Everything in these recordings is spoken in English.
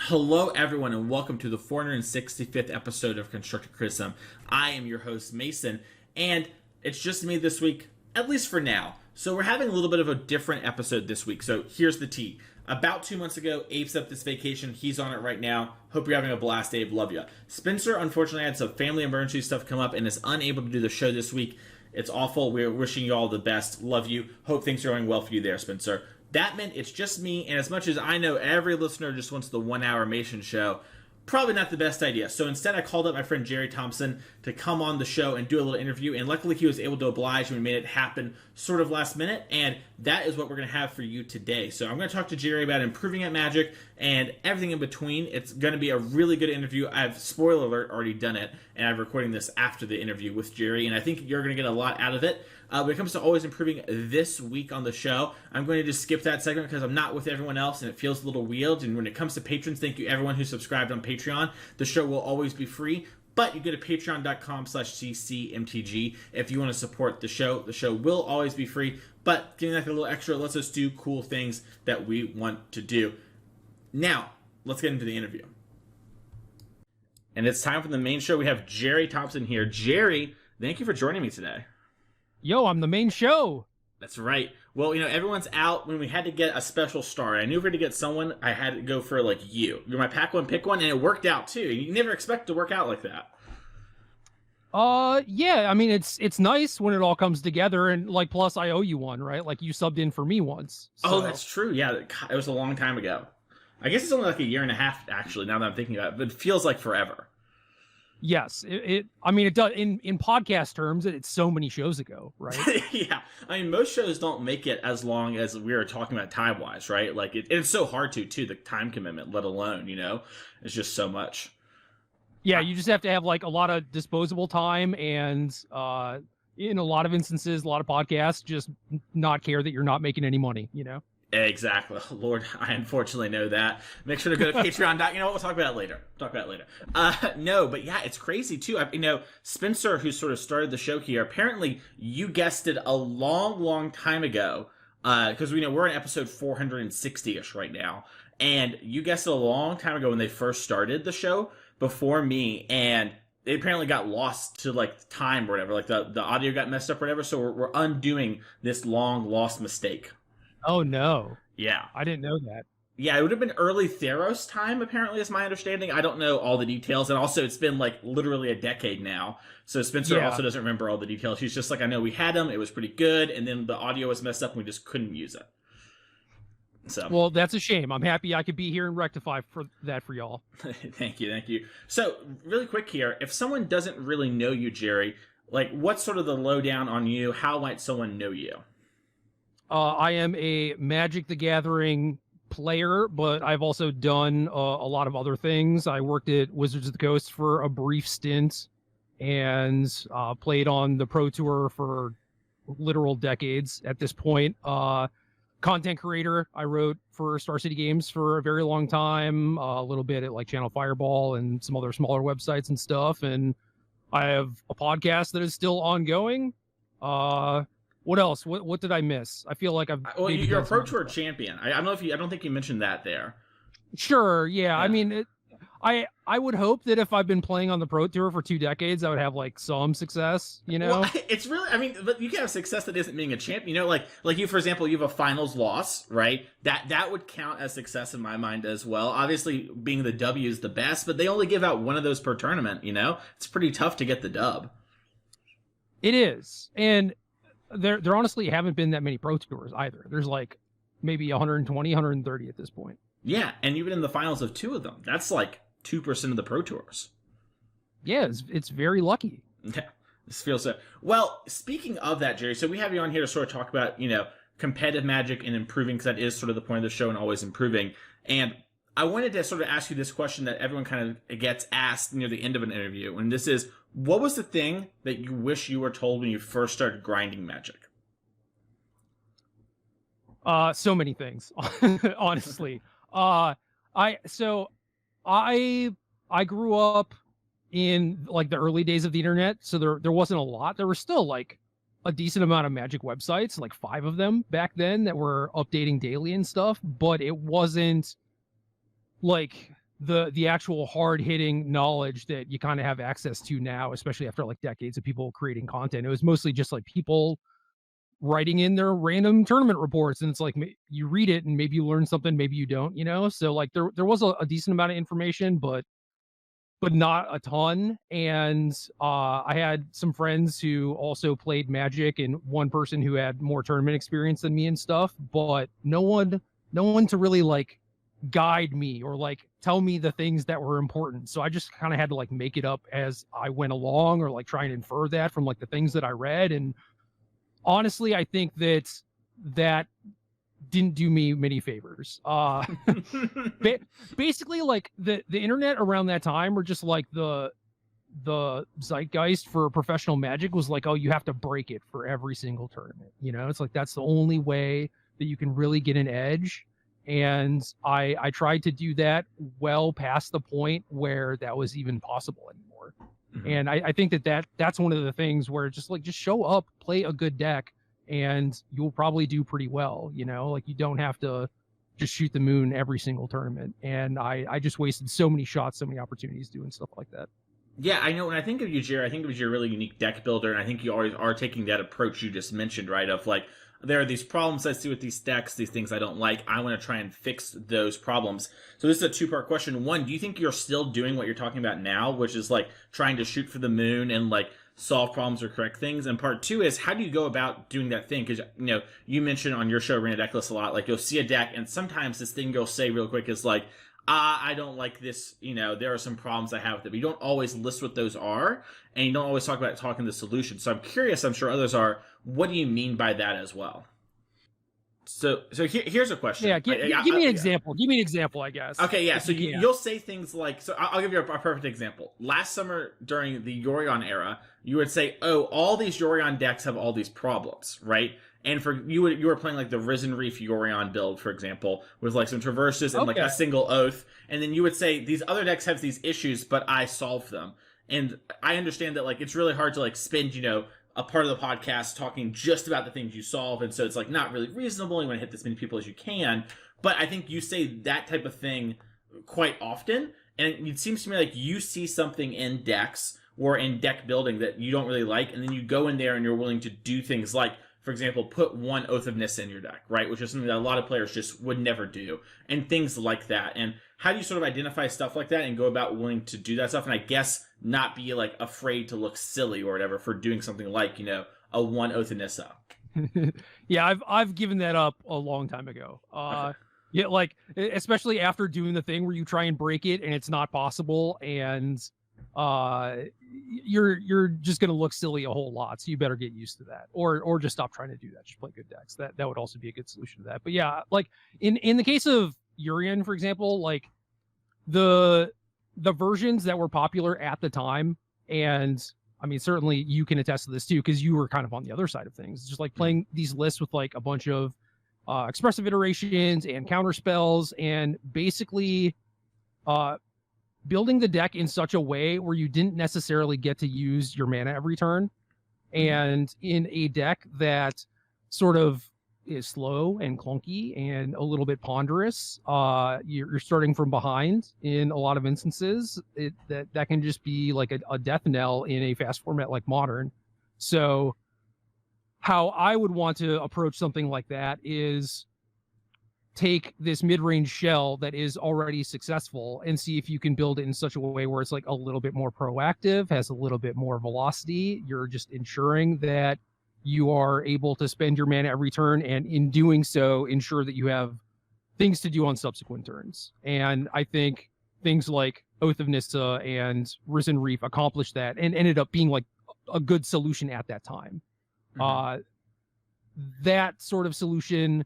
Hello, everyone, and welcome to the 465th episode of Constructive Criticism. I am your host, Mason, and it's just me this week, at least for now. So we're having a little bit of a different episode this week. So here's the tea. About 2 months ago, Abe set up this vacation. He's on it right now. Hope you're having a blast, Abe. Love ya. Spencer, unfortunately, had some family emergency stuff come up and is unable to do the show this week. It's awful. We're wishing you all the best. Love you. Hope things are going well for you there, Spencer. That meant it's just me, and as much as I know every listener just wants the 1 hour Mason show, probably not the best idea. So instead, I called up my friend Gerry Thompson to come on the show and do a little interview, and luckily he was able to oblige, and we made it happen sort of last minute, and that is what we're going to have for you today. So I'm going to talk to Gerry about improving at Magic and everything in between. It's going to be a really good interview. I've, spoiler alert, already done it, and I'm recording this after the interview with Gerry, and I think you're going to get a lot out of it. When it comes to always improving this week on the show, I'm going to just skip that segment because I'm not with everyone else and it feels a little weird. And when it comes to patrons, thank you everyone who subscribed on Patreon. The show will always be free, but you go to patreon.com/ccmtg if you want to support the show. The show will always be free, but giving that a little extra lets us do cool things that we want to do. Now, let's get into the interview. And it's time for the main show. We have Gerry Thompson here. Gerry, thank you for joining me today. Yo, I'm the main show. That's right. Well, everyone's out. When we had to get a special star, I knew if we had to get someone, I had to go for, you. You're my pack one, pick one, and it worked out, too. You never expect it to work out like that. Yeah, I mean, it's nice when it all comes together, and, plus I owe you one, right? You subbed in for me once. So. Oh, that's true. Yeah, it was a long time ago. I guess it's only a year and a half, actually, now that I'm thinking about it, but it feels like forever. Yes, it does in podcast terms. It's so many shows ago, right? Yeah, I mean, most shows don't make it as long as we were talking about time wise, right? It's so hard too. The time commitment, let alone, it's just so much. Yeah, you just have to have a lot of disposable time, and in a lot of instances, a lot of podcasts just not care that you're not making any money. Exactly. Lord, I unfortunately know that. Make sure to go to Patreon. We'll talk about it later. No, but yeah, it's crazy too. Spencer, who sort of started the show here, apparently you guessed it a long, long time ago. Because we're in episode 460-ish right now. And you guessed it a long time ago when they first started the show before me. And they apparently got lost to time or whatever. The audio got messed up or whatever. So we're undoing this long lost mistake. Oh, no. Yeah. I didn't know that. Yeah, it would have been early Theros time, apparently, is my understanding. I don't know all the details. And also, it's been, literally a decade now. So Spencer also doesn't remember all the details. She's just I know we had them. It was pretty good. And then the audio was messed up and we just couldn't use it. So. Well, that's a shame. I'm happy I could be here and rectify for y'all. Thank you. So, really quick here. If someone doesn't really know you, Gerry, what's sort of the lowdown on you? How might someone know you? I am a Magic the Gathering player, but I've also done a lot of other things. I worked at Wizards of the Coast for a brief stint and played on the Pro Tour for literal decades at this point. Content creator, I wrote for Star City Games for a very long time, a little bit at Channel Fireball and some other smaller websites and stuff. And I have a podcast that is still ongoing. What else? What did I miss? I feel like I've. Well, you're a Pro Tour champion. I don't think you mentioned that there. Sure. Yeah. I mean, I would hope that if I've been playing on the Pro Tour for 2 decades, I would have some success. Well, it's really. I mean, but you can have success that isn't being a champion. Like you, for example, you have a finals loss, right? That would count as success in my mind as well. Obviously, being the W is the best, but they only give out one of those per tournament. It's pretty tough to get the dub. It is, and. There honestly haven't been that many Pro Tours either. There's maybe 120, 130 at this point. Yeah, and even in the finals of 2 of them, that's 2% of the Pro Tours. Yeah, it's very lucky. Yeah, this feels so. Well, speaking of that, Gerry, so we have you on here to sort of talk about, competitive Magic and improving, because that is sort of the point of the show and always improving. And I wanted to sort of ask you this question that everyone kind of gets asked near the end of an interview, and this is, what was the thing that you wish you were told when you first started grinding Magic? So many things, honestly. I grew up in the early days of the internet, so there wasn't a lot. There were still a decent amount of Magic websites, 5 of them back then that were updating daily and stuff, but it wasn't the actual hard hitting knowledge that you kind of have access to now, especially after like decades of people creating content. It was mostly just like people writing in their random tournament reports, and it's like you read it and maybe you learn something, maybe you don't, you know. So like there was a decent amount of information, but not a ton. And I had some friends who also played Magic, and one person who had more tournament experience than me and stuff, but no one to really like guide me or like tell me the things that were important. So I just kind of had to like make it up as I went along, or like try and infer that from like the things that I read. And honestly, I think that didn't do me many favors. Basically, like the internet around that time were just like the zeitgeist for professional Magic was like, oh, you have to break it for every single tournament. You know, it's like that's the only way that you can really get an edge. And I tried to do that well past the point where that was even possible anymore. And I think that's one of the things where just show up, play a good deck, and you'll probably do pretty well. You know, like you don't have to just shoot the moon every single tournament. And I just wasted so many shots, so many opportunities doing stuff like that. Yeah, I know. When I think of you, Jerry, I think of you as a really unique deck builder, and I think you always are taking that approach you just mentioned, right? Of like, there are these problems I see with these decks, these things I don't like. I want to try and fix those problems. So this is a two-part question. One, do you think you're still doing what you're talking about now, which is like trying to shoot for the moon and like solve problems or correct things? And part two is, how do you go about doing that thing? Because, you know, you mentioned on your show, Arena Decklist, a lot, like you'll see a deck, and sometimes this thing you'll say real quick is like, I don't like this, you know, there are some problems I have with it. But you don't always list what those are, and you don't always talk about talking the solution. So I'm curious, I'm sure others are, what do you mean by that as well? So here's a question. Yeah, give me an example. Give me an example, I guess. Okay, yeah. So you'll say things like, so I'll give you a perfect example. Last summer during the Yorion era, you would say, oh, all these Yorion decks have all these problems, right? And for you were playing like the Risen Reef Yorion build, for example, with like some traverses and like a single oath. And then you would say, these other decks have these issues, but I solved them. And I understand that like it's really hard to like spend, you know, a part of the podcast talking just about the things you solve, and so it's like not really reasonable. You want to hit as many people as you can, but I think you say that type of thing quite often, and it seems to me like you see something in decks or in deck building that you don't really like, and then you go in there and you're willing to do things like, for example, put one Oath of Nissa in your deck, right? Which is something that a lot of players just would never do, and things like that. And how do you sort of identify stuff like that and go about willing to do that stuff? And I guess not be like afraid to look silly or whatever for doing something like, you know, a one Oath of Nissa. Yeah, I've given that up a long time ago. Okay. Yeah, like especially after doing the thing where you try and break it and it's not possible, and you're just gonna look silly a whole lot. So you better get used to that, or just stop trying to do that. Just play good decks. That would also be a good solution to that. But yeah, like in the case of Urian, for example, like the versions that were popular at the time, and I mean certainly you can attest to this too because you were kind of on the other side of things. It's just like playing these lists with like a bunch of expressive iterations and counter spells, and basically building the deck in such a way where you didn't necessarily get to use your mana every turn. And in a deck that sort of is slow and clunky and a little bit ponderous, you're starting from behind in a lot of instances. That can just be like a death knell in a fast format like Modern. So how I would want to approach something like that is take this mid-range shell that is already successful and see if you can build it in such a way where it's like a little bit more proactive, has a little bit more velocity. You're just ensuring that you are able to spend your mana every turn, and in doing so, ensure that you have things to do on subsequent turns. And I think things like Oath of Nissa and Risen Reef accomplished that and ended up being like a good solution at that time. That sort of solution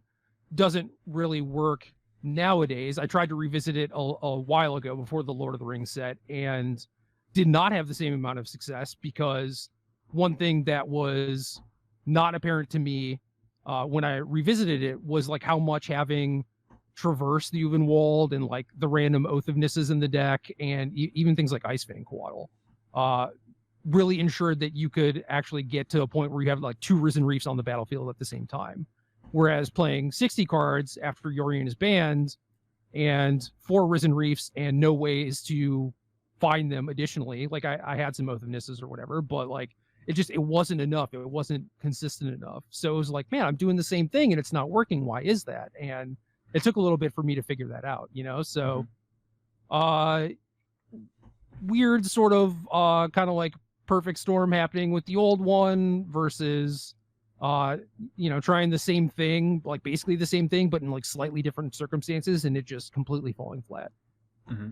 doesn't really work nowadays. I tried to revisit it a while ago before the Lord of the Rings set and did not have the same amount of success, because one thing that was not apparent to me when I revisited it was like how much having Traverse the Uvenwald and like the random Oath of Nissas in the deck, and even things like Icefang Coatl really ensured that you could actually get to a point where you have like 2 Risen Reefs on the battlefield at the same time. Whereas playing 60 cards after Yorion is banned and 4 Risen Reefs and no ways to find them additionally. Like I had some Oath of Nisses or whatever, but like it wasn't enough. It wasn't consistent enough. So it was like, man, I'm doing the same thing and it's not working. Why is that? And it took a little bit for me to figure that out, you know? So, weird sort of, kind of like perfect storm happening with the old one versus, trying the same thing, like basically the same thing, but in like slightly different circumstances, and it just completely falling flat. Mm-hmm.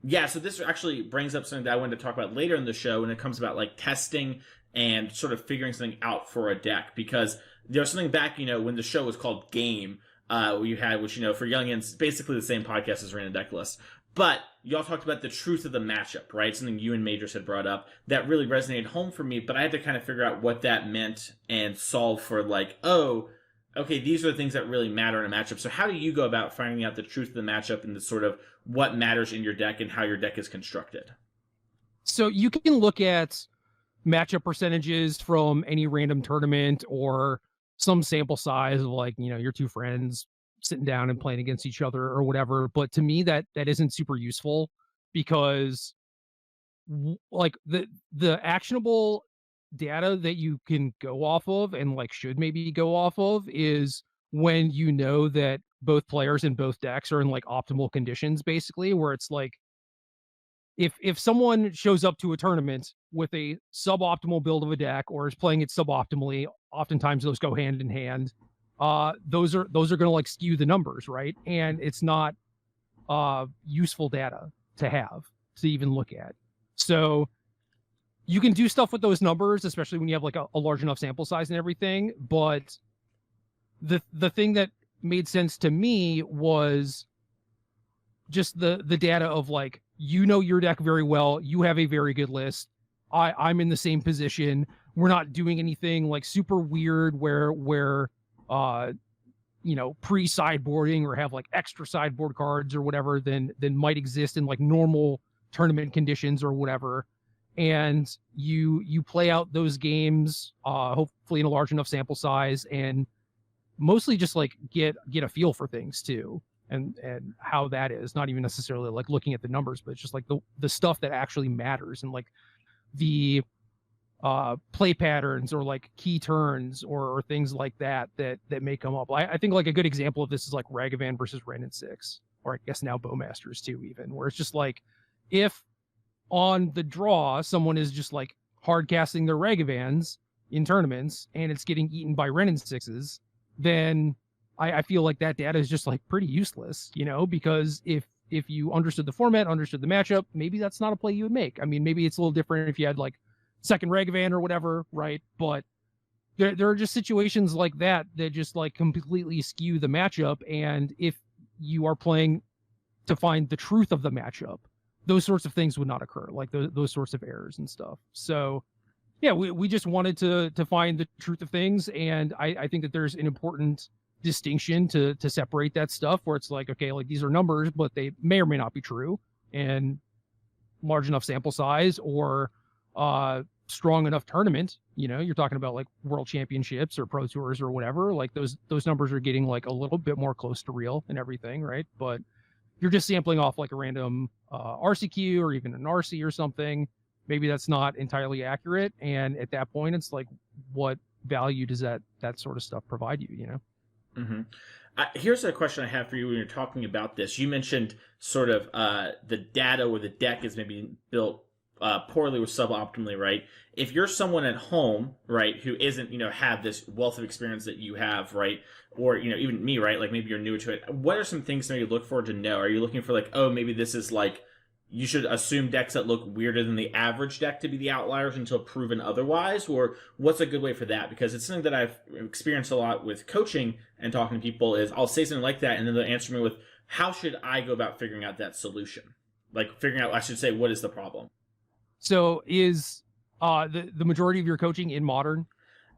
Yeah, so this actually brings up something that I wanted to talk about later in the show when it comes about like testing and sort of figuring something out for a deck, because there's something back, when the show was called Game, we had, which, for youngins, basically the same podcast as Random Deck List. But y'all talked about the truth of the matchup, right? Something you and Majors had brought up that really resonated home for me, but I had to kind of figure out what that meant and solve for like, oh, okay, these are the things that really matter in a matchup. So how do you go about finding out the truth of the matchup and the sort of what matters in your deck and how your deck is constructed? So you can look at matchup percentages from any random tournament or some sample size of like, your 2 friends sitting down and playing against each other or whatever. But to me, that isn't super useful, because like the actionable data that you can go off of and like should maybe go off of is when you know that both players in both decks are in like optimal conditions, basically, where it's like if someone shows up to a tournament with a suboptimal build of a deck or is playing it suboptimally, oftentimes those go hand in hand. Those are going to like skew the numbers, right? And it's not useful data to have to even look at. So you can do stuff with those numbers, especially when you have like a large enough sample size and everything. But the thing that made sense to me was just the data of like, your deck very well. You have a very good list. I'm in the same position. We're not doing anything like super weird where pre-sideboarding or have like extra sideboard cards or whatever than might exist in like normal tournament conditions or whatever. And you play out those games, hopefully in a large enough sample size, and mostly just like get a feel for things too. And how that is, not even necessarily like looking at the numbers, but it's just like the stuff that actually matters, and like the play patterns or like key turns or things like that may come up. I think like a good example of this is like Ragavan versus Ren and 6, or I guess now Bowmasters too, even, where it's just like, if on the draw someone is just like hard casting their Ragavans in tournaments and it's getting eaten by Ren and 6s, then I feel like that data is just like pretty useless, because if you understood the format, understood the matchup, maybe that's not a play you would make. I mean, maybe it's a little different if you had like second Ragavan or whatever, right? But there are just situations like that just like completely skew the matchup. And if you are playing to find the truth of the matchup, those sorts of things would not occur, like those sorts of errors and stuff. So yeah, we just wanted to find the truth of things. And I think that there's an important distinction to separate that stuff, where it's like, okay, like these are numbers, but they may or may not be true, and large enough sample size or strong enough tournament, you're talking about like world championships or pro tours or whatever, like those numbers are getting like a little bit more close to real and everything, right? But you're just sampling off like a random RCQ or even an RC or something, maybe that's not entirely accurate. And at that point, it's like, what value does that sort of stuff provide you? Mm-hmm. Here's a question I have for you when you're talking about this. You mentioned sort of the data or the deck is maybe built poorly or suboptimally, right? If you're someone at home, right, who isn't, have this wealth of experience that you have, right, or, even me, right, like maybe you're new to it, what are some things that you look for to know? Are you looking for like, oh, maybe this is like, you should assume decks that look weirder than the average deck to be the outliers until proven otherwise? Or what's a good way for that? Because it's something that I've experienced a lot with coaching and talking to people is I'll say something like that and then they'll answer me with, how should I go about figuring out that solution? Like figuring out, I should say, what is the problem? So is the majority of your coaching in Modern?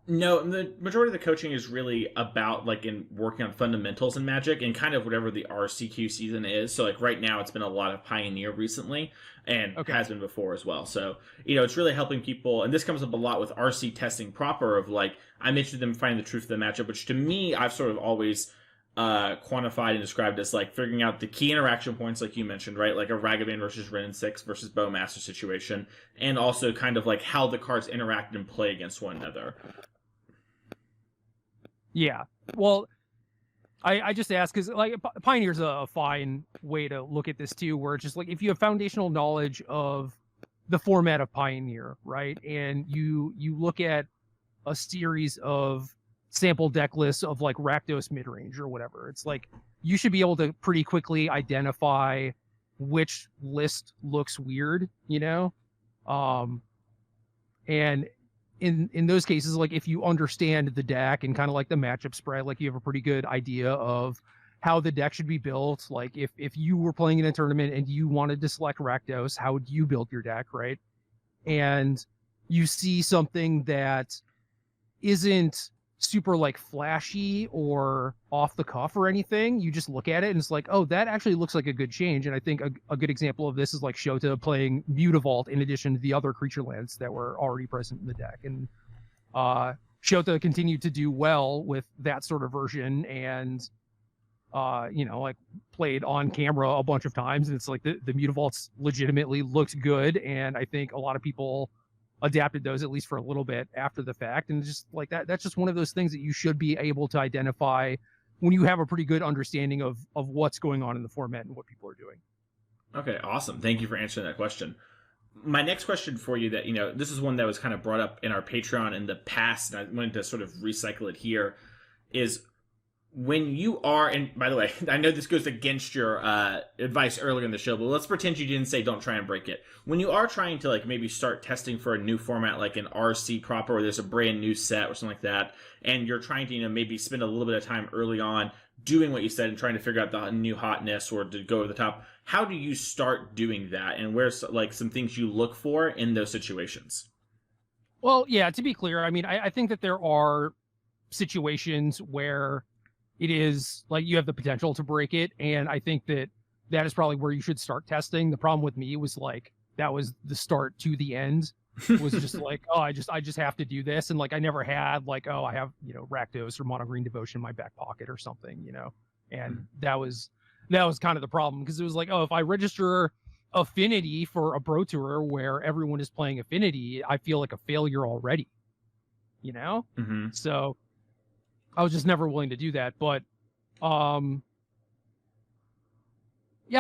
No, the majority of the coaching is really about like in working on fundamentals in Magic and kind of whatever the RCQ season is. So like right now it's been a lot of Pioneer recently and has been before as well. So, it's really helping people. And this comes up a lot with RC testing proper of like, I'm interested in finding the truth of the matchup, which to me, I've sort of always quantified and described as like figuring out the key interaction points, like you mentioned, right? Like a Ragavan versus Ren and 6 versus Bowmaster situation, and also kind of like how the cards interact and play against one another. Yeah. Well, I just ask because like Pioneer's a fine way to look at this too, where it's just like if you have foundational knowledge of the format of Pioneer, right, and you look at a series of sample deck lists of like Rakdos midrange or whatever, it's like you should be able to pretty quickly identify which list looks weird, you know, and in those cases, like if you understand the deck and kind of like the matchup spread, like you have a pretty good idea of how the deck should be built. Like if you were playing in a tournament and you wanted to select Rakdos, how would you build your deck, right? And you see something that isn't super like flashy or off the cuff or anything, you just look at it and it's like, oh, that actually looks like a good change. And I think a good example of this is like Shota playing Mutavault in addition to the other creature lands that were already present in the deck. And Shota continued to do well with that sort of version and you know, like played on camera a bunch of times, and it's like the Mutavaults legitimately looked good, and I think a lot of people adapted those at least for a little bit after the fact. And just like that's just one of those things that you should be able to identify when you have a pretty good understanding of what's going on in the format and what people are doing. Okay, awesome. Thank you for answering that question. My next question for you, that, you know, this is one that was kind of brought up in our Patreon in the past, and I wanted to sort of recycle it here, is when you are, and by the way, I know this goes against your advice earlier in the show, but let's pretend you didn't say don't try and break it. When you are trying to like maybe start testing for a new format, like an RC proper, where there's a brand new set or something like that, and you're trying to, you know, maybe spend a little bit of time early on doing what you said and trying to figure out the new hotness or to go over the top, how do you start doing that, and where's like some things you look for in those situations? Well, yeah, to be clear, I mean, I think that there are situations where it is like you have the potential to break it, and I think that is probably where you should start testing. The problem with me was like that was the start to the end. Was just like, oh, I just have to do this, and like I never had like, oh, I have, you know, Rakdos or Mono Green Devotion in my back pocket or something, you know, and that was kind of the problem, because it was like, oh, if I register Affinity for a Pro Tour where everyone is playing Affinity, I feel like a failure already, you know. Mm-hmm. So I was just never willing to do that. But yeah,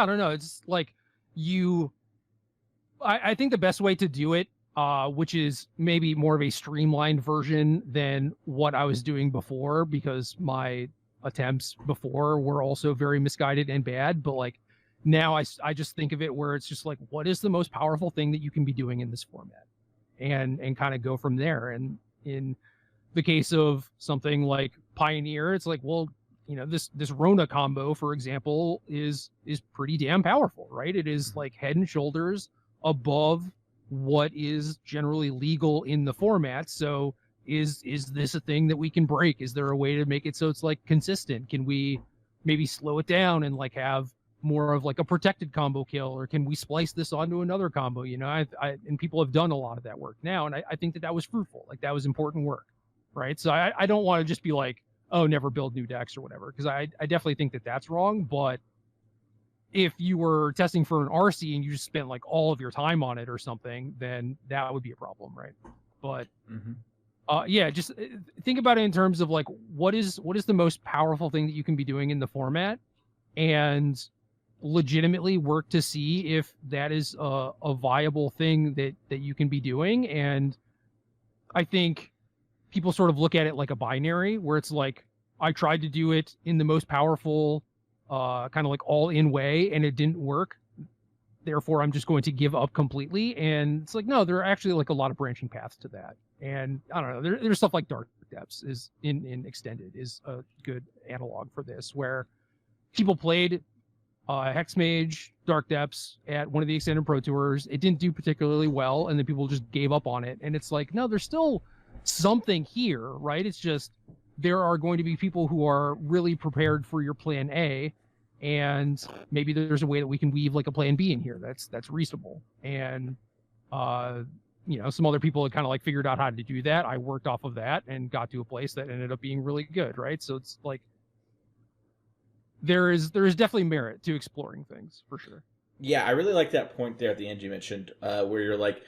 I don't know. It's like I think the best way to do it, which is maybe more of a streamlined version than what I was doing before, because my attempts before were also very misguided and bad. But like now I just think of it where it's just like, what is the most powerful thing that you can be doing in this format, and kind of go from there. And in the case of something like Pioneer, it's like, well, you know, this Rona combo, for example, is pretty damn powerful, right? It is like head and shoulders above what is generally legal in the format. So is this a thing that we can break? Is there a way to make it so it's like consistent? Can we maybe slow it down and like have more of like a protected combo kill, or can we splice this onto another combo? You know, I and people have done a lot of that work now, and I think that was fruitful. Like that was important work. Right. So I don't want to just be like, oh, never build new decks or whatever, because I definitely think that that's wrong. But if you were testing for an RC and you just spent like all of your time on it or something, then that would be a problem. Right. But yeah, just think about it in terms of like, what is the most powerful thing that you can be doing in the format, and legitimately work to see if that is a viable thing that you can be doing. And I think people sort of look at it like a binary, where it's like, I tried to do it in the most powerful, kind of like all-in way, and it didn't work. Therefore, I'm just going to give up completely. And it's like, no, there are actually like a lot of branching paths to that. And I don't know, there's stuff like Dark Depths is in Extended is a good analog for this, where people played Hexmage Dark Depths at one of the Extended Pro Tours. It didn't do particularly well, and then people just gave up on it. And it's like, no, there's still something here, right? It's just there are going to be people who are really prepared for your plan A, and maybe there's a way that we can weave like a plan B in here that's reasonable. And you know, some other people had kind of like figured out how to do that. I worked off of that and got to a place that ended up being really good, right? So it's like there is definitely merit to exploring things for sure. Yeah, I really like that point there at the end you mentioned, where you're like,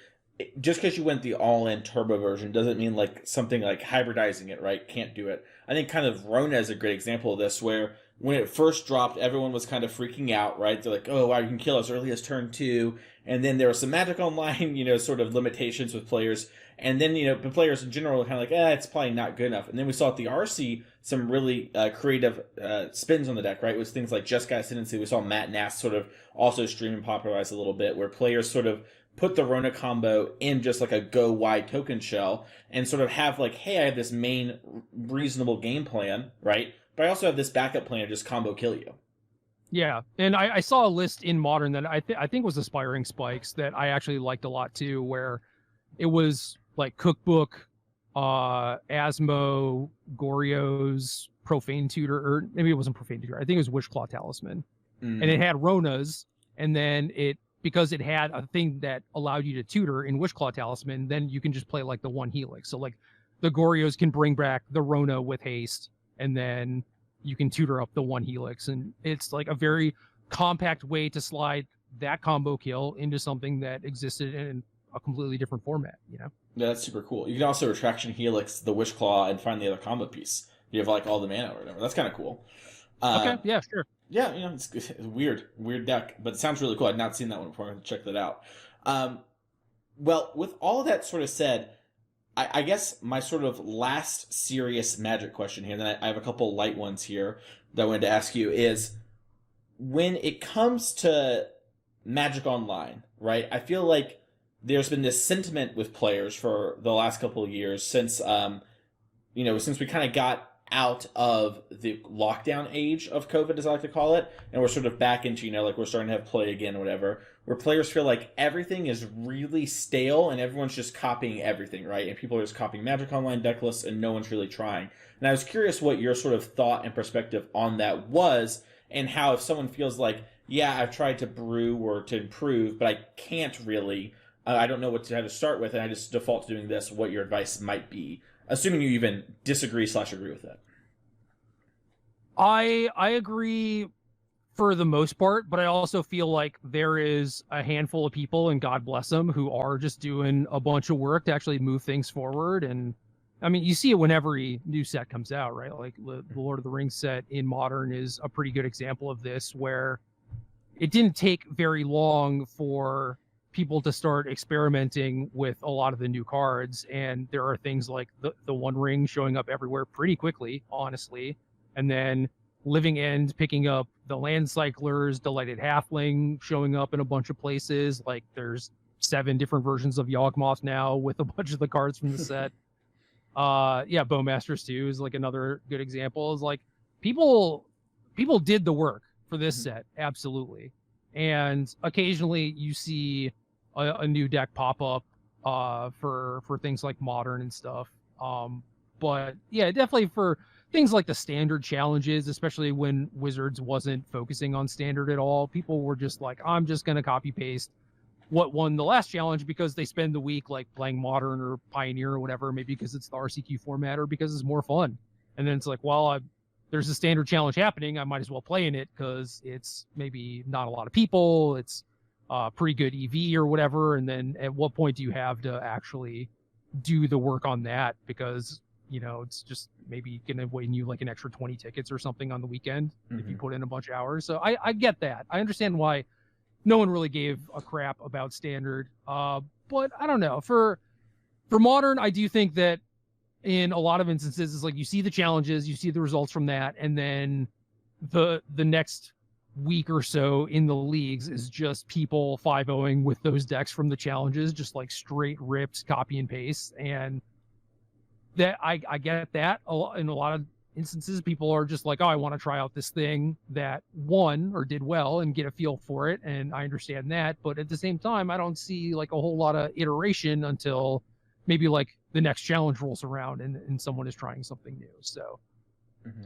just because you went the all-in turbo version doesn't mean like something like hybridizing it, right? Can't do it. I think kind of Rona is a great example of this, where when it first dropped, everyone was kind of freaking out, right? They're like, oh, wow, you can kill as early as turn 2. And then there was some Magic Online, sort of limitations with players. And then, the players in general were kind of like, it's probably not good enough. And then we saw at the RC some really creative spins on the deck, right? It was things like Just Got Ascendancy. We saw Matt Nass sort of also stream and popularize a little bit, where players sort of put the Rona combo in just like a go wide token shell and sort of have like, hey, I have this main reasonable game plan, right? But I also have this backup plan to just combo kill you. Yeah, and I saw a list in Modern that I think was Aspiring Spikes that I actually liked a lot too, where it was like Cookbook, Asmo, Goryo's Profane Tutor, or maybe it wasn't Profane Tutor. I think it was Witchclaw Talisman, and it had Ronas, and then because it had a thing that allowed you to tutor in Witchclaw Talisman, then you can just play like the one Helix. So like the Goryos can bring back the Rona with haste, and then you can tutor up the one Helix, and it's like a very compact way to slide that combo kill into something that existed in a completely different format, Yeah, that's super cool. You can also Retraction Helix the Witchclaw and find the other combo piece. You have like all the mana or whatever. That's kind of cool. Okay, yeah, sure. Yeah, it's a weird deck, but it sounds really cool. I'd not seen that one before. I'm going to check that out. Well, with all of that sort of said, I guess my sort of last serious Magic question here, and then I have a couple light ones here that I wanted to ask you, is when it comes to Magic Online, right? I feel like there's been this sentiment with players for the last couple of years since, since we kind of got out of the lockdown age of COVID, as I like to call it, and we're sort of back into, like we're starting to have play again or whatever, where players feel like everything is really stale and everyone's just copying everything, right? And people are just copying Magic Online deck lists and no one's really trying. And I was curious what your sort of thought and perspective on that was, and how if someone feels like, yeah, I've tried to brew or to improve, but I can't really, I don't know how to start with, and I just default to doing this, what your advice might be, assuming you even disagree/agree with it. I agree for the most part, but I also feel like there is a handful of people, and God bless them, who are just doing a bunch of work to actually move things forward. And I mean, you see it when every new set comes out, right? Like the Lord of the Rings set in Modern is a pretty good example of this, where it didn't take very long for people to start experimenting with a lot of the new cards. And there are things like the One Ring showing up everywhere pretty quickly, honestly. And then Living End picking up the Land Cyclers, Delighted Halfling showing up in a bunch of places. Like there's 7 different versions of Yawgmoth now with a bunch of the cards from the set. Bowmasters 2 is like another good example. Is like people did the work for this set, absolutely. And occasionally you see a new deck pop up for things like Modern and stuff. But yeah, definitely for things like the standard challenges, especially when Wizards wasn't focusing on standard at all, people were just like, I'm just going to copy paste what won the last challenge because they spend the week like playing Modern or Pioneer or whatever, maybe because it's the RCQ format or because it's more fun. And then it's like, well, there's a standard challenge happening, I might as well play in it because it's maybe not a lot of people, it's pretty good EV or whatever. And then at what point do you have to actually do the work on that? Because it's just maybe going to win you like an extra 20 tickets or something on the weekend if you put in a bunch of hours. So I get that. I understand why no one really gave a crap about standard. But I don't know. For Modern, I do think that in a lot of instances, it's like you see the challenges, you see the results from that, and then the next week or so in the leagues is just people 5-0ing with those decks from the challenges, just like straight ripped copy and paste. And that I get that in a lot of instances, people are just like, oh, I want to try out this thing that won or did well and get a feel for it. And I understand that. But at the same time, I don't see like a whole lot of iteration until maybe like the next challenge rolls around and someone is trying something new. So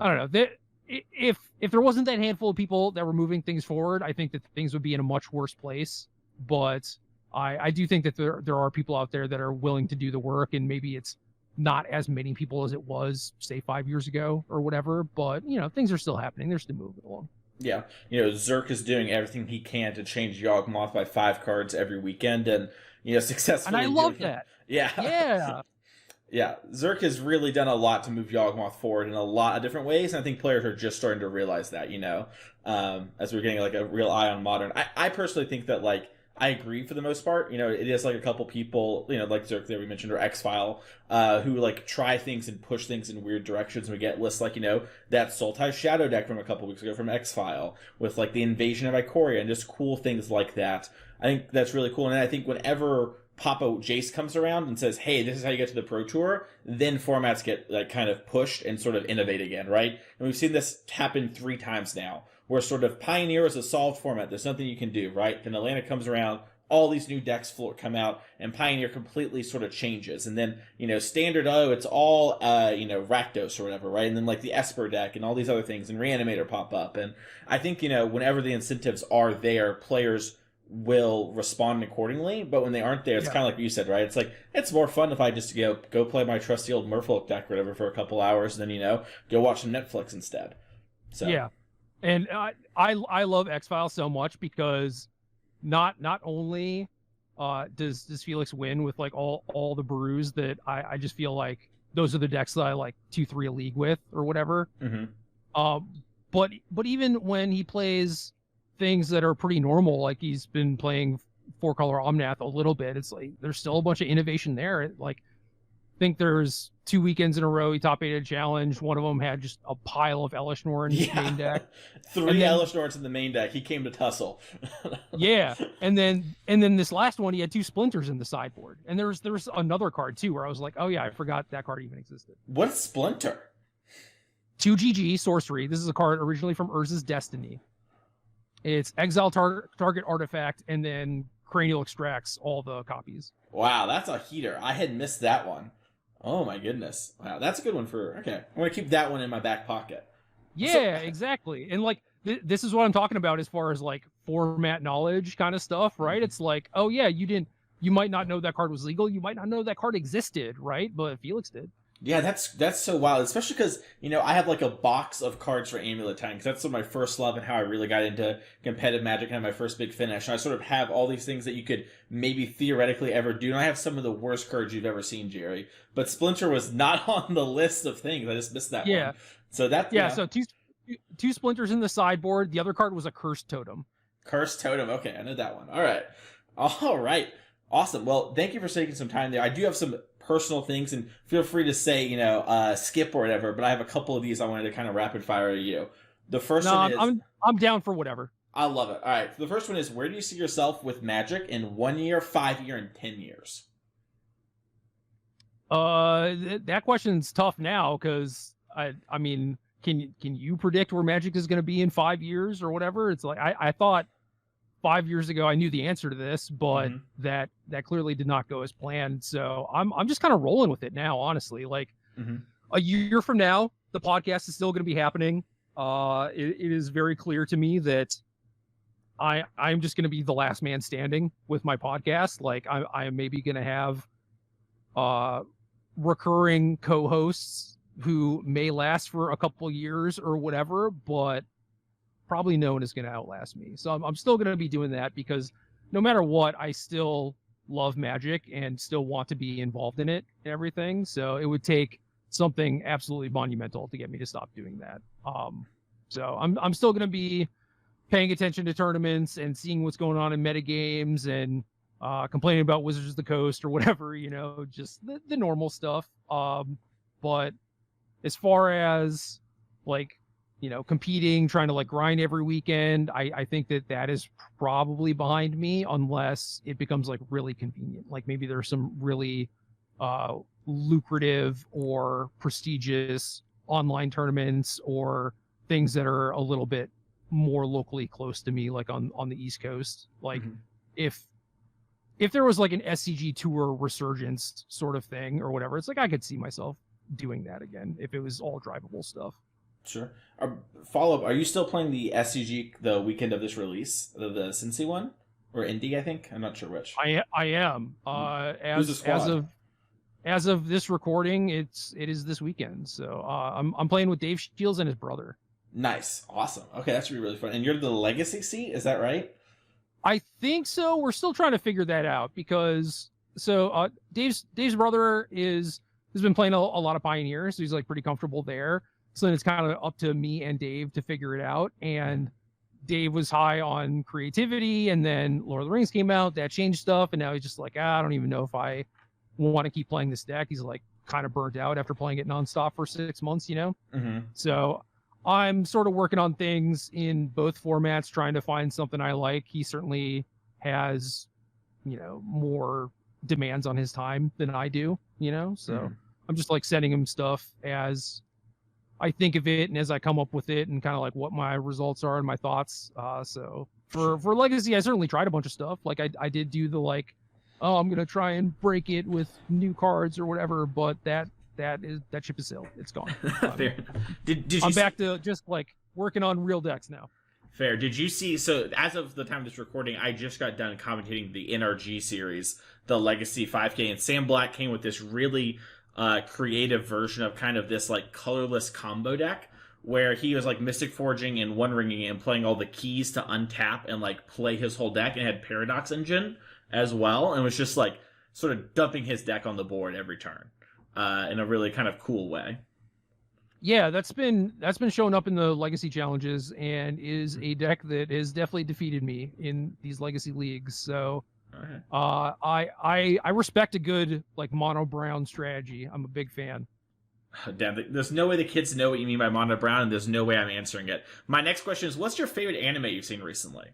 I don't know. If there wasn't that handful of people that were moving things forward, I think that things would be in a much worse place. But I do think that there are people out there that are willing to do the work, and maybe it's not as many people as it was, say, 5 years ago or whatever, but things are still happening. They're still moving along. Yeah, Zerk is doing everything he can to change Yawgmoth by 5 cards every weekend, and And I successfully love doing it. that. Yeah, Yeah. yeah. Zerk has really done a lot to move Yawgmoth forward in a lot of different ways, and I think players are just starting to realize that. As we're getting like a real eye on modern. I personally think that like I agree for the most part. It is like a couple people, like Zerk that we mentioned or X-File, who like try things and push things in weird directions. We get lists like, that Sultai Shadow deck from a couple weeks ago from X-File with like the invasion of Ikoria and just cool things like that. I think that's really cool. And I think whenever Papa Jace comes around and says, hey, this is how you get to the Pro Tour, then formats get like kind of pushed and sort of innovate again, right? And we've seen this happen 3 times now, where sort of Pioneer is a solved format. There's nothing you can do, right? Then Atlantic comes around, all these new decks come out, and Pioneer completely sort of changes. And then, Standard, it's all, Rakdos or whatever, right? And then like the Esper deck and all these other things, and Reanimator pop up. And I think, whenever the incentives are there, players will respond accordingly, but when they aren't there, it's kind of like what you said, right? It's like, it's more fun if I just go play my trusty old Merfolk deck or whatever for a couple hours, and then, go watch some Netflix instead. So Yeah. And I love X-Files so much because not only does Felix win with like all the brews that I just feel like those are the decks that I like 2-3 a league with or whatever. Mm-hmm. But even when he plays things that are pretty normal, like he's been playing 4-color Omnath a little bit, it's like there's still a bunch of innovation there. Like, I think there's 2 weekends in a row he top 8 a challenge. One of them had just a pile of Elishnor in his main deck. 3 Elishnors in the main deck. He came to tussle. Yeah, and then this last one he had 2 splinters in the sideboard. And there was another card too where I was like, oh yeah, I forgot that card even existed. What's Splinter? 2 GG sorcery. This is a card originally from Urza's Destiny. It's exile target artifact, and then Cranial extracts all the copies. Wow, that's a heater. I had missed that one. Oh my goodness. Wow, that's a good one okay. I'm going to keep that one in my back pocket. Yeah, exactly. And like, this is what I'm talking about as far as like format knowledge kind of stuff, right? It's like, oh yeah, you might not know that card was legal. You might not know that card existed, right? But Felix did. Yeah, that's so wild, especially because, I have like a box of cards for Amulet Time, because that's sort of my first love and how I really got into competitive Magic, and my first big finish. And I sort of have all these things that you could maybe theoretically ever do, and I have some of the worst cards you've ever seen, Gerry. But Splinter was not on the list of things. I just missed that one. So that, so two Splinters in the sideboard. The other card was a Cursed Totem. Cursed Totem, okay, I know that one. All right. Awesome. Well, thank you for taking some time there. I do have some personal things, and feel free to say, skip or whatever, but I have a couple of these I wanted to kind of rapid fire to you. The first one is... I'm down for whatever. I love it. All right. So the first one is, where do you see yourself with Magic in 1 year, 5 year, and 10 years? That question's tough now, because I mean, can you predict where Magic is going to be in 5 years or whatever? It's like, I thought 5 years ago I knew the answer to this, but that clearly did not go as planned. So I'm just kind of rolling with it now, honestly. Like, a year from now, the podcast is still going to be happening. It is very clear to me that I'm just going to be the last man standing with my podcast. Like, I am maybe going to have recurring co-hosts who may last for a couple years or whatever, but probably no one is going to outlast me. So I'm still going to be doing that, because no matter what, I still love Magic and still want to be involved in it and everything. So it would take something absolutely monumental to get me to stop doing that. So I'm still going to be paying attention to tournaments and seeing what's going on in metagames and complaining about Wizards of the Coast or whatever, just the normal stuff. But as far as like, competing, trying to like grind every weekend, I think that is probably behind me, unless it becomes like really convenient. Like maybe there's some really lucrative or prestigious online tournaments or things that are a little bit more locally close to me, like on the East Coast. Like if there was like an SCG tour resurgence sort of thing or whatever, it's like I could see myself doing that again if it was all drivable stuff. Sure. Follow up, are you still playing the SCG the weekend of this release? The Cincy one? Or Indy, I think? I'm not sure which. I am. As of this recording, it is this weekend. So I'm playing with Dave Shields and his brother. Nice. Awesome. Okay, that should be really fun. And you're the legacy seat, is that right? I think so. We're still trying to figure that out because Dave's brother has been playing a lot of Pioneers, so he's like pretty comfortable there. So then it's kind of up to me and Dave to figure it out. And Dave was high on creativity, and then Lord of the Rings came out, that changed stuff, and now he's just like, I don't even know if I want to keep playing this deck. He's like kind of burnt out after playing it nonstop for 6 months, you know? Mm-hmm. So I'm sort of working on things in both formats, trying to find something I like. He certainly has, more demands on his time than I do, So I'm just like sending him stuff as I think of it and as I come up with it and kind of like what my results are and my thoughts. So for Legacy, I certainly tried a bunch of stuff. Like I did do the like, oh, I'm going to try and break it with new cards or whatever, but that ship is sailed. It's gone. Fair. Did you I'm back to just like working on real decks now. Fair. Did you see? So as of the time of this recording, I just got done commentating the NRG series, the Legacy 5K, and Sam Black came with this really creative version of kind of this like colorless combo deck where he was like Mystic Forging and One Ringing and playing all the keys to untap and like play his whole deck, and had Paradox Engine as well, and was just like sort of dumping his deck on the board every turn. In a really kind of cool way. Yeah, that's been showing up in the Legacy challenges and is a deck that has definitely defeated me in these Legacy leagues. So I respect a good like mono brown strategy. I'm a big fan. Damn, there's no way the kids know what you mean by mono brown, and there's no way I'm answering it. My next question is, what's your favorite anime you've seen recently?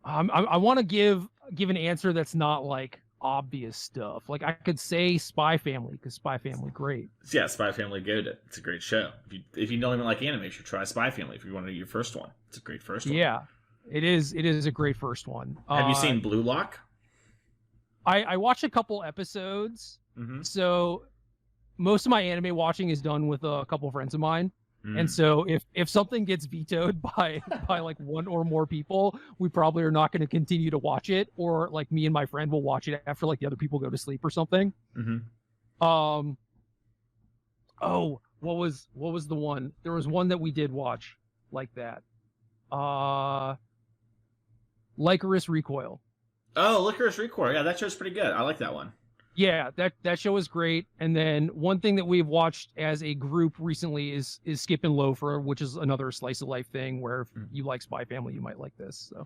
I want to give an answer that's not like obvious stuff. Like I could say Spy Family because Spy Family great. Yeah, Spy Family goated. It's a great show. If you don't even like anime, you should try Spy Family if you want to do your first one. It's a great first one. Yeah, it is. It is a great first one. Have you seen Blue Lock? I watched a couple episodes. Mm-hmm. So most of my anime watching is done with a couple of friends of mine. And so if something gets vetoed by like one or more people, we probably are not going to continue to watch it, or like me and my friend will watch it after like the other people go to sleep or something. Mm-hmm. Oh, what was the one? There was one that we did watch like that. Lycoris Recoil. Oh, Lycoris Recoil. Yeah, that show's pretty good. I like that one. Yeah, that show is great. And then one thing that we've watched as a group recently is Skip and Loafer, which is another slice of life thing where if you like Spy Family, you might like this. So.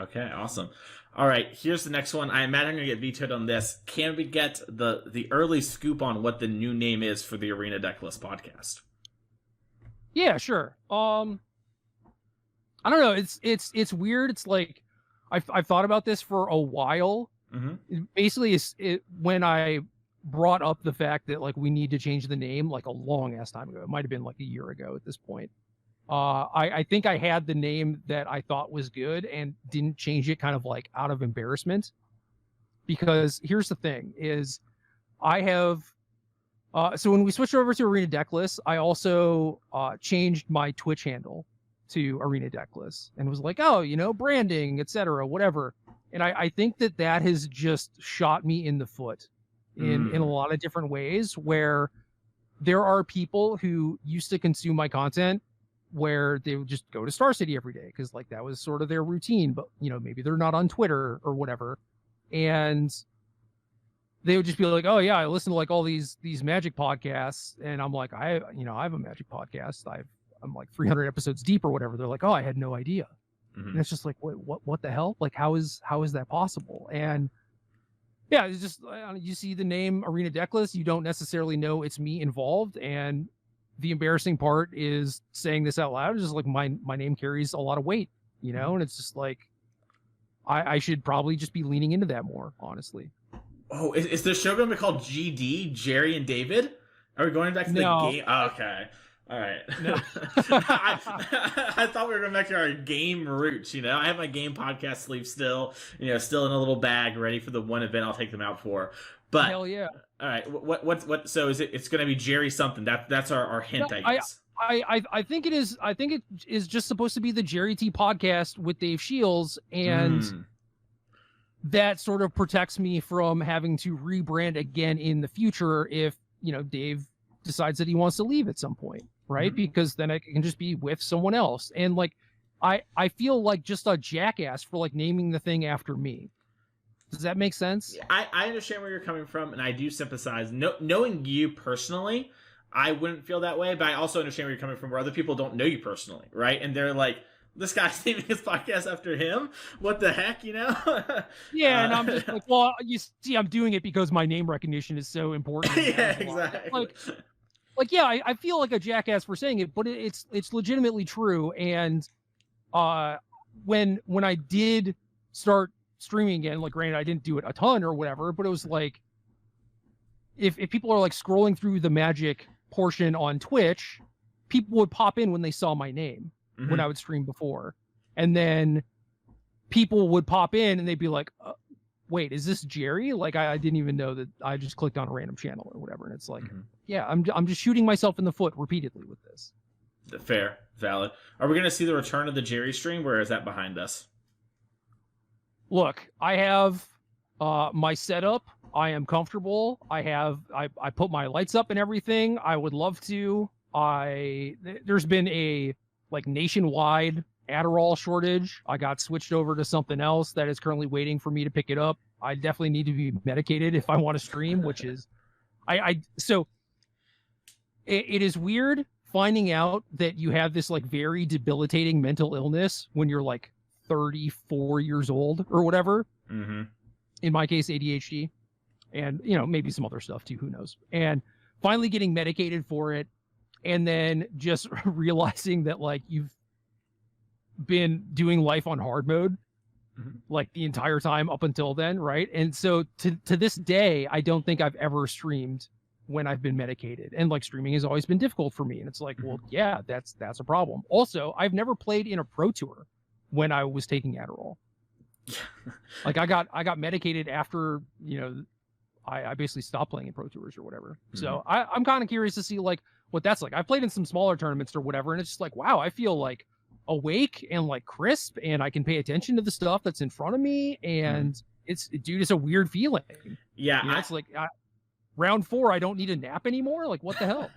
Okay, awesome. All right, here's the next one. I imagine I'm going to get vetoed on this. Can we get the early scoop on what the new name is for the Arena Decklist podcast? Yeah, sure. I don't know. It's weird. It's like I've thought about this for a while. Mm-hmm. Basically, when I brought up the fact that like we need to change the name like a long ass time ago. It might have been like a year ago at this point. I think I had the name that I thought was good and didn't change it kind of like out of embarrassment. Because here's the thing is I have so when we switched over to Arena Decklist, I also changed my Twitch handle to Arena Decklist and was like, oh, branding, etc., whatever. And I think that has just shot me in the foot in a lot of different ways, where there are people who used to consume my content where they would just go to Star City every day because like that was sort of their routine, but maybe they're not on Twitter or whatever. And they would just be like, oh yeah, I listen to like all these Magic podcasts. And I'm like, I have a Magic podcast. I'm like 300 episodes deep or whatever. They're like, oh, I had no idea. Mm-hmm. And it's just like, what the hell? Like, how is that possible? And yeah, it's just, you see the name Arena Decklist, you don't necessarily know it's me involved. And the embarrassing part is saying this out loud. It's just like my name carries a lot of weight, and it's just like, I should probably just be leaning into that more, honestly. Oh, is the show going to be called GD, Gerry and David? Are we going back to the game? Oh, okay. All right. No. I thought we were going back to our game roots. I have my game podcast sleeve still, still in a little bag ready for the one event I'll take them out for. But hell yeah. All right. What? So is it's going to be Gerry something? That's our hint, no, I guess. I think it is. I think it is just supposed to be the Gerry T podcast with Dave Shields, and that sort of protects me from having to rebrand again in the future if, Dave decides that he wants to leave at some point, right? Because then I can just be with someone else. And like, I feel like just a jackass for like naming the thing after me. Does that make sense? I understand where you're coming from, and I do sympathize. Knowing you personally, I wouldn't feel that way, but I also understand where you're coming from, where other people don't know you personally, right? And they're like, this guy's naming his podcast after him? What the heck, Yeah, and I'm just like, well, you see, I'm doing it because my name recognition is so important. Yeah, exactly. Like, yeah, I feel like a jackass for saying it, but it's legitimately true. And when I did start streaming again, like, granted, I didn't do it a ton or whatever, but it was like, if people are like scrolling through the Magic portion on Twitch, people would pop in when they saw my name when I would stream before, and then people would pop in and they'd be like, wait, is this Gerry? Like, I didn't even know that. I just clicked on a random channel or whatever. And it's like, yeah, I'm just shooting myself in the foot repeatedly with this. Fair, valid. Are we going to see the return of the Gerry stream, or is that behind us? Look, I have my setup. I am comfortable. I put my lights up and everything. I would love to. There's been a like nationwide Adderall shortage. I got switched over to something else that is currently waiting for me to pick it up. I definitely need to be medicated if I want to stream, which is so it is weird finding out that you have this like very debilitating mental illness when you're like 34 years old or whatever. In my case, ADHD, and maybe some other stuff too, who knows. And finally getting medicated for it, and then just realizing that like you've been doing life on hard mode like the entire time up until then, right? And so to this day, I don't think I've ever streamed when I've been medicated, and like streaming has always been difficult for me. And it's like, well, yeah, that's a problem. Also, I've never played in a pro tour when I was taking Adderall. Like I got medicated after I basically stopped playing in pro tours or whatever. So I'm kind of curious to see like what that's like. I've played in some smaller tournaments or whatever, and it's just like, wow, I feel like awake and like crisp, and I can pay attention to the stuff that's in front of me, and it's a weird feeling. Yeah, it's like round 4, I don't need a nap anymore. Like, what the hell?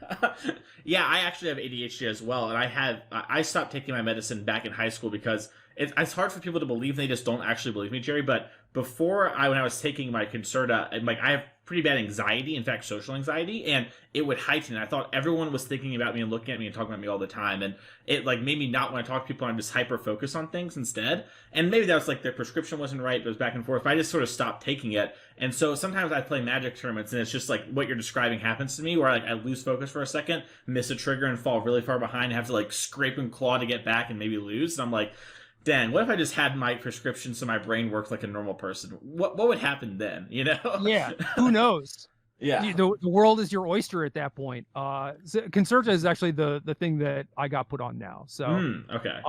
Yeah, I actually have ADHD as well, and I stopped taking my medicine back in high school because it's hard for people to believe. They just don't actually believe me, Gerry. But when I was taking my Concerta, and like I have pretty bad anxiety, in fact, social anxiety, and it would heighten. I thought everyone was thinking about me and looking at me and talking about me all the time, and it like made me not want to talk to people. I'm just hyper focused on things instead. And maybe that was like the prescription wasn't right. It was back and forth. But I just sort of stopped taking it. And so sometimes I play Magic tournaments, and it's just like what you're describing happens to me, where like I lose focus for a second, miss a trigger, and fall really far behind, and have to like scrape and claw to get back, and maybe lose. And I'm like, dang, what if I just had my prescription so my brain worked like a normal person? What would happen then, Yeah, who knows? Yeah. The world is your oyster at that point. Concerta is actually the thing that I got put on now. So okay.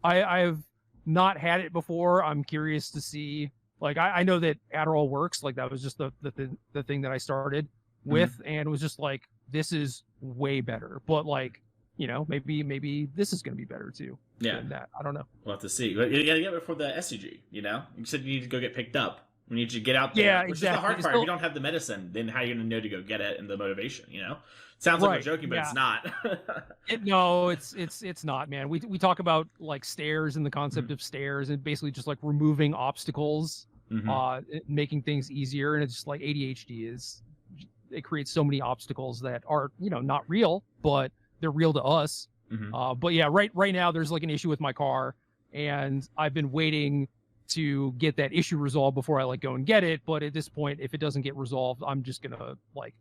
I've not had it before. I'm curious to see. Like I know that Adderall works. Like that was just the thing that I started with, and it was just like, this is way better. But like, maybe this is going to be better too. Yeah. Than that. I don't know. We'll have to see. But you gotta get it before the SCG, You said you need to go get picked up. We need you to get out there. Yeah, which exactly. is the hard part. If you don't have the medicine, then how are you going to know to go get it and the motivation, Sounds like we're joking, but it's not. No, it's not, man. We talk about like stairs and the concept of stairs, and basically just like removing obstacles, making things easier. And it's just like ADHD it creates so many obstacles that are, not real, but they're real to us. But yeah, right now there's like an issue with my car, and I've been waiting to get that issue resolved before I like go and get it. But at this point, if it doesn't get resolved, I'm just gonna like,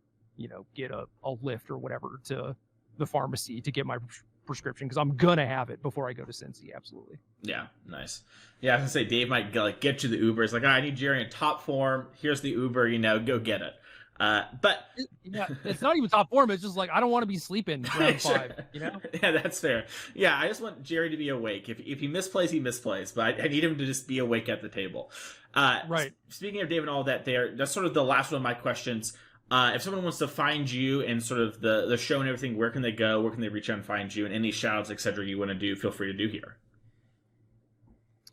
get a lift or whatever to the pharmacy to get my prescription, because I'm gonna have it before I go to Cincy. Absolutely. Yeah, nice. Yeah, I was gonna say Dave might get you the Uber. It's like, I need Gerry in top form. Here's the Uber. Go get it. But yeah, it's not even top form. It's just like, I don't want to be sleeping round 5. Yeah, that's fair. Yeah, I just want Gerry to be awake. If he misplays, he misplays. But I need him to just be awake at the table. Right. Speaking of Dave and all that, that's sort of the last one of my questions. If someone wants to find you and sort of the show and everything, where can they go? Where can they reach out and find you? And any shout-outs, etc. you want to do, feel free to do here.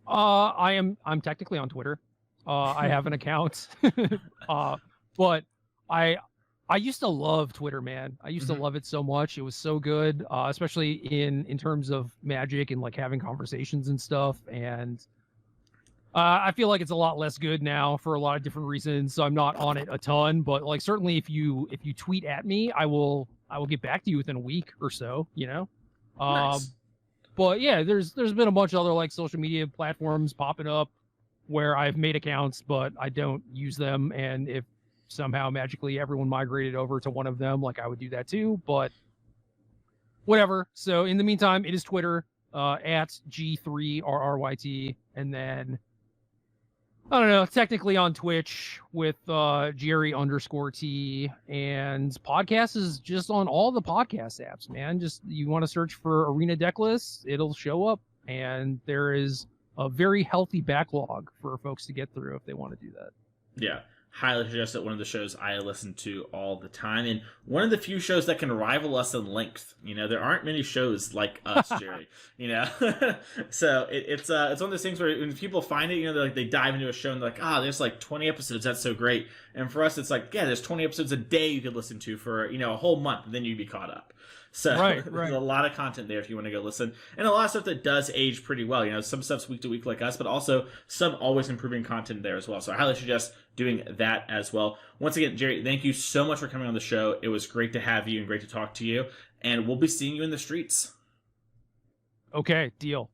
I'm technically on Twitter. I have an account. But I used to love Twitter, man. I used to love it so much. It was so good, especially in terms of Magic and like having conversations and stuff. And I feel like it's a lot less good now for a lot of different reasons. So I'm not on it a ton, but like certainly if you tweet at me, I will get back to you within a week or so, you know? Nice. But yeah, there's been a bunch of other like social media platforms popping up where I've made accounts, but I don't use them. And if somehow magically everyone migrated over to one of them, like I would do that too, but whatever. So in the meantime, it is Twitter, at G3RRYT, and then I don't know, technically on Twitch with Gerry_T, and podcast is just on all the podcast apps, man. Just you want to search for Arena Decklist, it'll show up, and there is a very healthy backlog for folks to get through if they want to do that. Yeah. Highly suggest that one of the shows I listen to all the time, and one of the few shows that can rival us in length. You know, there aren't many shows like us, Gerry. You know, so it's one of those things where when people find it, you know, they dive into a show and they're like, there's like 20 episodes. That's so great. And for us, it's like, yeah, there's 20 episodes a day you could listen to for a whole month, and then you'd be caught up. So right. There's a lot of content there if you want to go listen. And a lot of stuff that does age pretty well. You know, some stuff's week to week like us, but also some always improving content there as well. So I highly suggest doing that as well. Once again, Gerry, thank you so much for coming on the show. It was great to have you and great to talk to you. And we'll be seeing you in the streets. Okay, deal.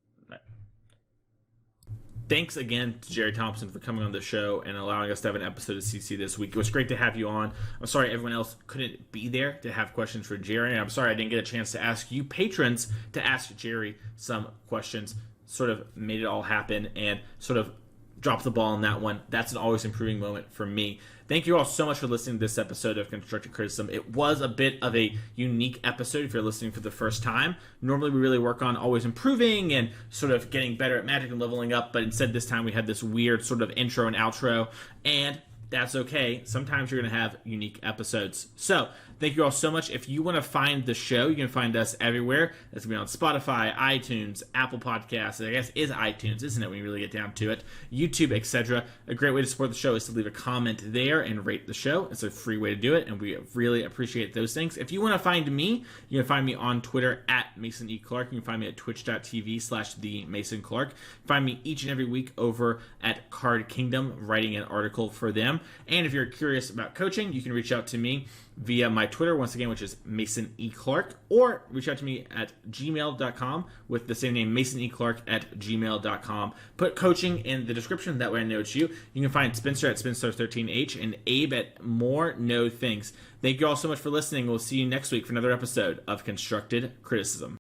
Thanks again to Gerry Thompson for coming on the show and allowing us to have an episode of CC this week. It was great to have you on. I'm sorry everyone else couldn't be there to have questions for Gerry. And I'm sorry I didn't get a chance to ask you patrons to ask Gerry some questions. Sort of made it all happen and sort of dropped the ball on that one. That's an always improving moment for me. Thank you all so much for listening to this episode of Constructive Criticism. It was a bit of a unique episode if you're listening for the first time. Normally we really work on always improving and sort of getting better at Magic and leveling up, but instead this time we had this weird sort of intro and outro, and that's okay. Sometimes you're going to have unique episodes. So, thank you all so much. If you want to find the show, you can find us everywhere. That's going to be on Spotify, iTunes, Apple Podcasts. I guess is iTunes, isn't it, when you really get down to it? YouTube, etc. A great way to support the show is to leave a comment there and rate the show. It's a free way to do it, and we really appreciate those things. If you want to find me, you can find me on Twitter at Mason E. Clark. You can find me at twitch.tv/TheMasonClark. Find me each and every week over at Card Kingdom, writing an article for them. And if you're curious about coaching, you can reach out to me via my Twitter, once again, which is Mason E. Clark, or reach out to me at gmail.com with the same name, Mason E. Clark at gmail.com. Put coaching in the description, that way I know it's you. You can find Spencer at Spencer13H and Abe at More No Things. Thank you all so much for listening. We'll see you next week for another episode of Constructed Criticism.